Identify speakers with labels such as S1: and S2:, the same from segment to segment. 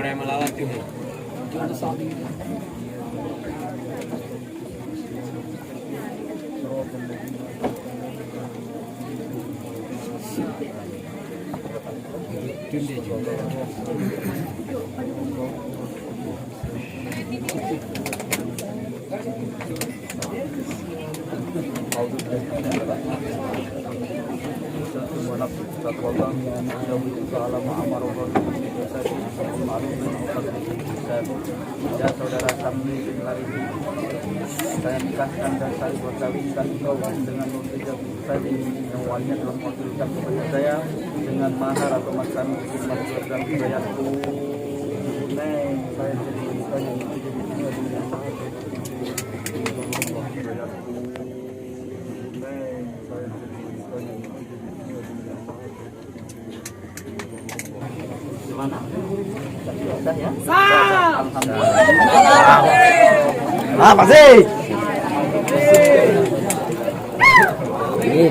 S1: Yang melawat juga.
S2: Ya saudara kami hari ini saya nikahkan dan saya berkawinkan kau dengan Nurhijab tadi yang walinya telah mewakilkan kepada saya dengan mahar atau mas kami khidmat dan bayarku. Neng saya jadi nikahnya itu jadi tinggal di rumah. Gimana? Sudah ya? Alhamdulillah. Apa sih? Ini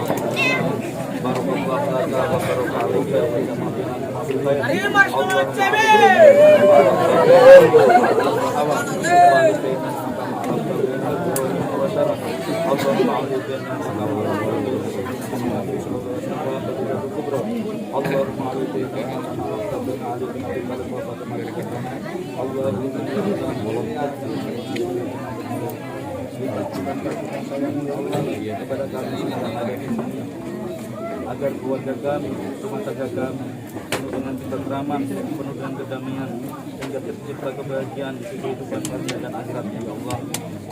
S2: agar keluarga kami, rumah tangga kami penuh dengan ketentraman, penuh dengan kedamaian, sehingga tercipta kebahagiaan di kehidupan dunia dan akhirat ya Allah.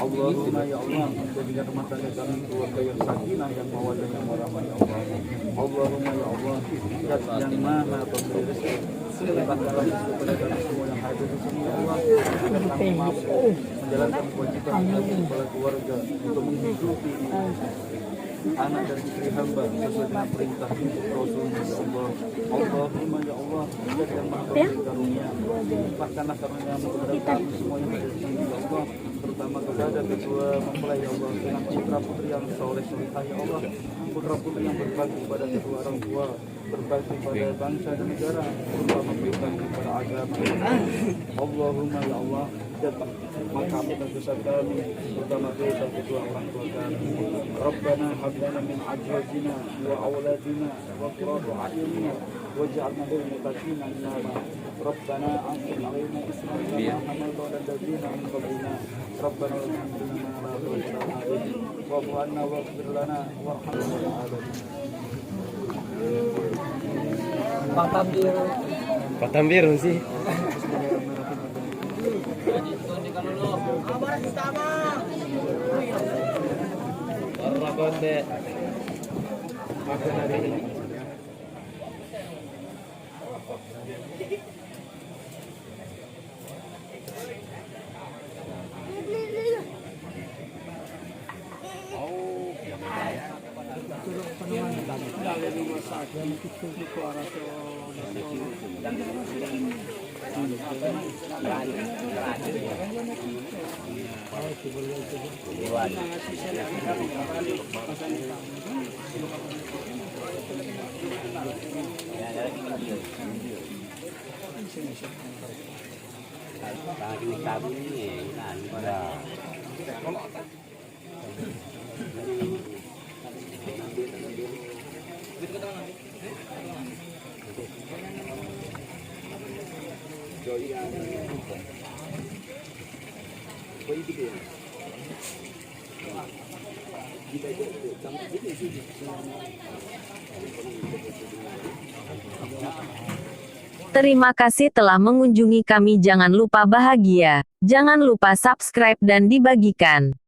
S2: Allahumma ya Allah, jadikan rumah tangga kami keluarga yang sakinah, yang mawaddah, yang warahmah ya Allah. Allahumma ya Allah, zat yang maha pemberi rezeki, limpahkanlah rezeki kepada kami semua yang hadir di sini ya Allah, agar kami mampu menjalankan kewajiban kami kepada keluarga untuk menghidupi anak dan istri hamba sesuai dengan perintah Rasulullah ya Allah. Allahumma ya Allah, zat yang maha pemberi karunia, limpahkanlah karunia-Mu kepada kami semua yang hadir di sini ya Allah, terutama kepada kedua mempelai ya Allah, dengan putra putri yang soleh solehah ya Allah, putra putri yang berbakti kepada kedua orang tua, berbakti pada bangsa dan negara, terutama berbakti kepada agama. Allahumma ya Allah, mengampuni dosa kami, terutama dosa kedua orang tua kami. Rabbana hab lana min azwajina wa auladina wa qurrata a'yunina waj'alna lil muttaqina imama. Rabbana anzil 'alaina isran kama hamalta 'alal ladzina min qablina. Rabbana la tuhammilna ma la taqata lana bihi wa'fu 'anna waghfir lana warhamna ya alamin.
S1: Pak Tambir sih. Makan hari ini.
S3: Terima kasih telah mengunjungi kami. Jangan lupa bahagia. Jangan lupa subscribe dan dibagikan.